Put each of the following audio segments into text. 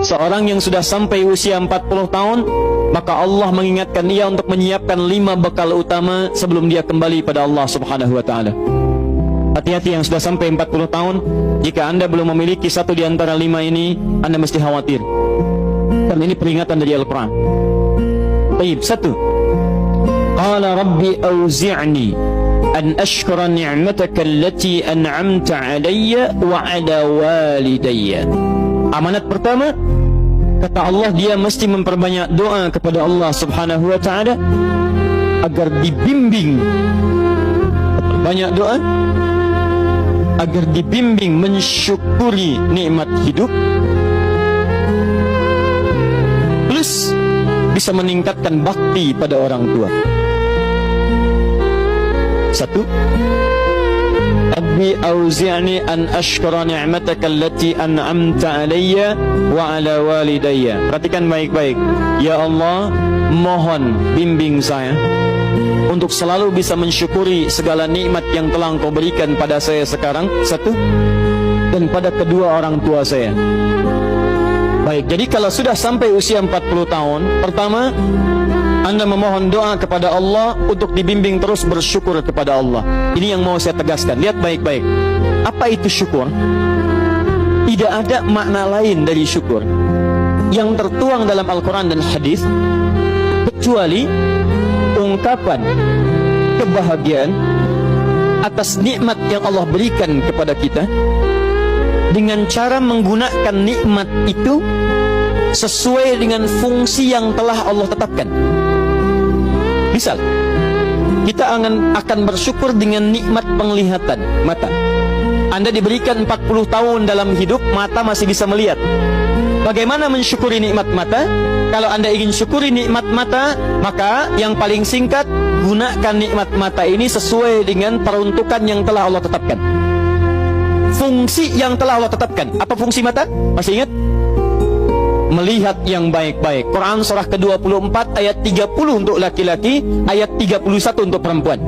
Seorang yang sudah sampai usia 40 tahun, maka Allah mengingatkan dia untuk menyiapkan 5 bekal utama sebelum dia kembali pada Allah Subhanahu wa ta'ala. Hati-hati yang sudah sampai 40 tahun, jika anda belum memiliki satu di antara 5 ini, anda mesti khawatir. Dan ini peringatan dari Al-Quran. Baik, 1. Qala Rabbi awzi'ni an ashkura ni'mataka allati an'amta alayya wa ala walidayya. Amanat pertama, kata Allah, dia mesti memperbanyak doa kepada Allah Subhanahu wa ta'ala agar dibimbing. Banyak doa agar dibimbing mensyukuri nikmat hidup, plus bisa meningkatkan bakti pada orang tua. 1. Rabbi auzi'ni an ashkura ni'mataka allati an'amta alayya wa ala walidayya. Perhatikan baik-baik. Ya Allah, mohon bimbing saya untuk selalu bisa mensyukuri segala nikmat yang telah Engkau berikan pada saya sekarang, 1, dan pada kedua orang tua saya. Baik, jadi kalau sudah sampai usia 40 tahun, pertama, anda memohon doa kepada Allah untuk dibimbing terus bersyukur kepada Allah. Ini yang mau saya tegaskan. Lihat baik-baik. Apa itu syukur? Tidak ada makna lain dari syukur yang tertuang dalam Al-Quran dan hadis kecuali ungkapan kebahagiaan atas nikmat yang Allah berikan kepada kita dengan cara menggunakan nikmat itu sesuai dengan fungsi yang telah Allah tetapkan. Misal, kita akan bersyukur dengan nikmat penglihatan mata. Anda diberikan 40 tahun dalam hidup, mata masih bisa melihat. Bagaimana mensyukuri nikmat mata? Kalau Anda ingin syukuri nikmat mata, maka yang paling singkat, gunakan nikmat mata ini sesuai dengan peruntukan yang telah Allah tetapkan. Fungsi yang telah Allah tetapkan. Apa fungsi mata? Masih ingat? Melihat yang baik-baik. Quran surah ke-24 ayat 30 untuk laki-laki, ayat 31 untuk perempuan.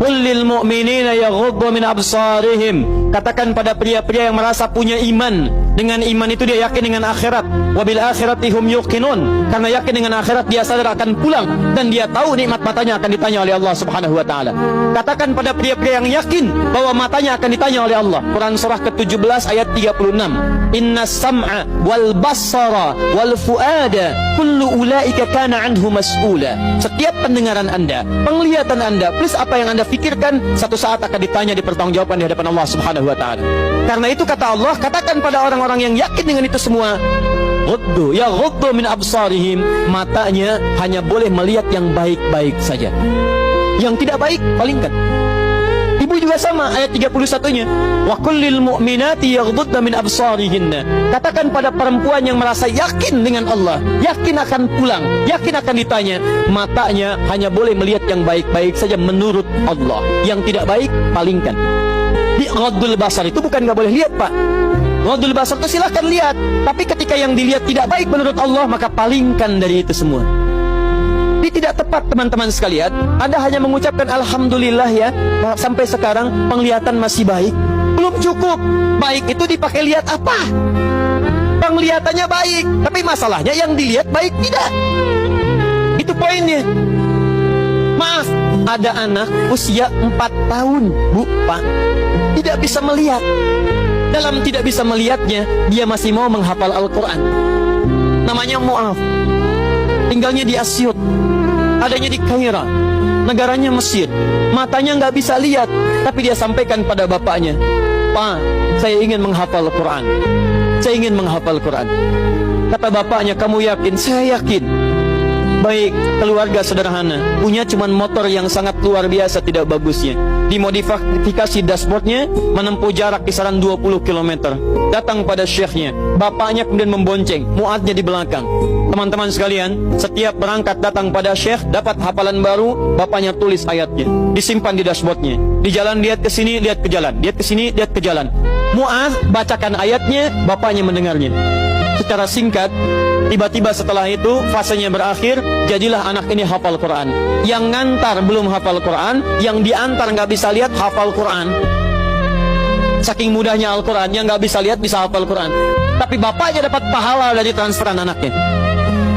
Qul lil mu'minina yaghuddu min absarihim. Katakan pada pria-pria yang merasa punya iman. Dengan iman itu dia yakin dengan akhirat. Wabil akhirati hum yuqinun. Karena yakin dengan akhirat dia sadar akan pulang dan dia tahu nikmat matanya akan ditanya oleh Allah Subhanahu wa taala. Katakan pada pria-pria yang yakin bahwa matanya akan ditanya oleh Allah. Quran surah ke-17 ayat 36. Inna sam'a wal basara wal fuada kullu ulaika kana anhu mas'ula. Setiap pendengaran Anda, penglihatan Anda, plus apa yang Anda fikirkan, satu saat akan ditanya, dipertanggungjawabkan di hadapan Allah Subhanahu wa taala. Karena itu kata Allah, katakan pada orang-orang yang yakin dengan itu semua, ghuddu min absarihim, matanya hanya boleh melihat yang baik-baik saja. Yang tidak baik palingkan. Ibu juga sama, ayat 31-nya. Wa kullil mu'minati yaghdudna min absarihinna. Katakan pada perempuan yang merasa yakin dengan Allah, yakin akan pulang, yakin akan ditanya, matanya hanya boleh melihat yang baik-baik saja menurut Allah. Yang tidak baik palingkan. Di ghaddul basar itu bukan nggak boleh lihat, Pak. Ghaddul basar itu silahkan lihat, tapi ketika yang dilihat tidak baik menurut Allah, maka palingkan dari itu semua. Ini tidak tepat, teman-teman sekalian. Anda hanya mengucapkan alhamdulillah ya, sampai sekarang penglihatan masih baik. Belum cukup. Baik itu dipakai lihat apa? Penglihatannya baik, tapi masalahnya yang dilihat baik tidak. Itu poinnya. Maaf, ada anak usia 4 tahun, Bu, Pak, tidak bisa melihat. Dalam tidak bisa melihatnya, dia masih mau menghafal Al-Quran. Namanya Mu'af. Tinggalnya di Asyut, adanya di Kaira, negaranya Mesir. Matanya nggak bisa lihat, tapi dia sampaikan pada bapaknya, Pak, saya ingin menghafal Quran. Saya ingin menghafal Quran. Kata bapaknya, kamu yakin? Saya yakin. Baik, keluarga sederhana, punya cuman motor yang sangat luar biasa tidak bagusnya. Dimodifikasi dashboardnya, menempuh jarak kisaran 20 km. Datang pada syekhnya, bapaknya kemudian membonceng, muadnya di belakang. Teman-teman sekalian, setiap berangkat datang pada syekh, dapat hafalan baru, bapaknya tulis ayatnya, disimpan di dashboardnya. Di jalan lihat ke sini, lihat ke jalan, lihat ke sini, lihat ke jalan. Mu'adz bacakan ayatnya, bapaknya mendengarnya. Secara singkat, tiba-tiba setelah itu fasenya berakhir, jadilah anak ini hafal Quran. Yang ngantar belum hafal Quran, yang diantar nggak bisa lihat hafal Quran. Saking mudahnya Al-Quran, yang nggak bisa lihat bisa hafal Quran. tapi bapaknya dapat pahala dari transferan anaknya.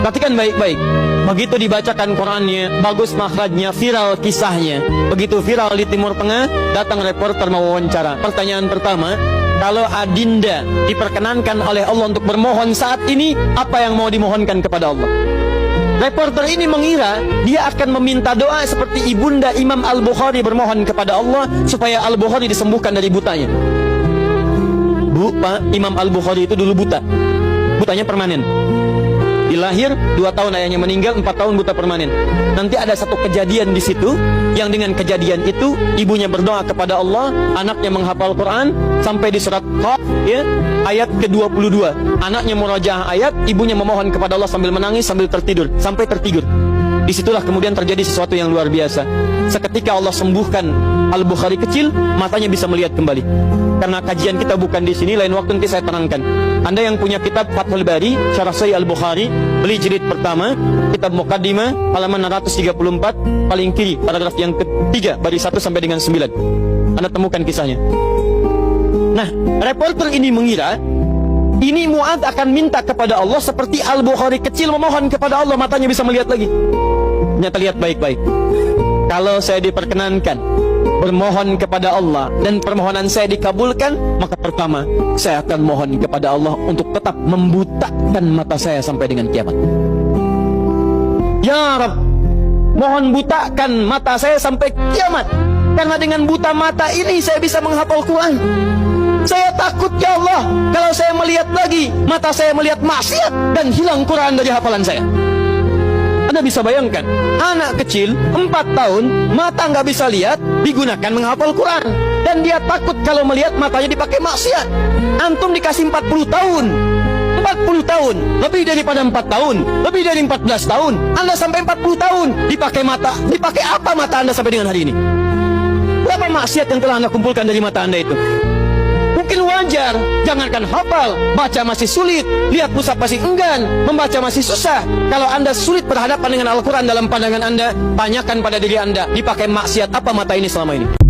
Perhatikan baik-baik. Begitu dibacakan Qurannya, bagus makhrajnya, viral kisahnya. Begitu viral di Timur Tengah, datang reporter mau wawancara. Pertanyaan pertama, kalau Adinda diperkenankan oleh Allah untuk bermohon saat ini, apa yang mau dimohonkan kepada Allah? Reporter ini mengira dia akan meminta doa seperti ibunda Imam Al-Bukhari bermohon kepada Allah supaya Al-Bukhari disembuhkan dari butanya. Bu, Pak, Imam Al-Bukhari itu dulu buta. Butanya permanen. Dilahir 2 tahun ayahnya meninggal, 4 tahun buta permanen. Nanti ada satu kejadian di situ, yang dengan kejadian itu ibunya berdoa kepada Allah, anaknya menghafal Quran sampai di surat Qaf, ya, ayat ke-22. Anaknya murojaah ayat, ibunya memohon kepada Allah sambil menangis, sambil tertidur, sampai tertidur. Disitulah kemudian terjadi sesuatu yang luar biasa. Seketika Allah sembuhkan Al-Bukhari kecil, matanya bisa melihat kembali. Karena kajian kita bukan di sini, lain waktu nanti saya terangkan. Anda yang punya kitab Fathul Bari, Syarah Sahih Al-Bukhari, beli jilid pertama, kitab Muqaddimah, halaman 634, paling kiri, paragraf yang ketiga, baris 1 sampai dengan 9. Anda temukan kisahnya. Nah, reporter ini mengira ini Mu'adz akan minta kepada Allah seperti Al-Bukhari kecil memohon kepada Allah, matanya bisa melihat lagi. Ternyata lihat baik-baik. Kalau saya diperkenankan bermohon kepada Allah dan permohonan saya dikabulkan, maka pertama saya akan mohon kepada Allah untuk tetap membutakan mata saya sampai dengan kiamat. Ya Rabb, mohon butakan mata saya sampai kiamat, karena dengan buta mata ini saya bisa menghafal Quran. Saya takut ya Allah, kalau saya melihat lagi, mata saya melihat maksiat dan hilang Quran dari hafalan saya. Anda bisa bayangkan, anak kecil 4 tahun, mata nggak bisa lihat, digunakan menghafal Quran. Dan dia takut kalau melihat matanya dipakai maksiat. Antum dikasih 40 tahun, 40 tahun, lebih daripada 4 tahun, lebih dari 14 tahun, Anda sampai 40 tahun, dipakai mata, dipakai apa mata Anda sampai dengan hari ini? Berapa maksiat yang telah Anda kumpulkan dari mata Anda itu? Mungkin wajar, jangankan hafal, baca masih sulit, lihat mushaf masih enggan, membaca masih susah. Kalau Anda sulit berhadapan dengan Al-Quran dalam pandangan Anda, tanyakan pada diri Anda, dipakai maksiat apa mata ini selama ini?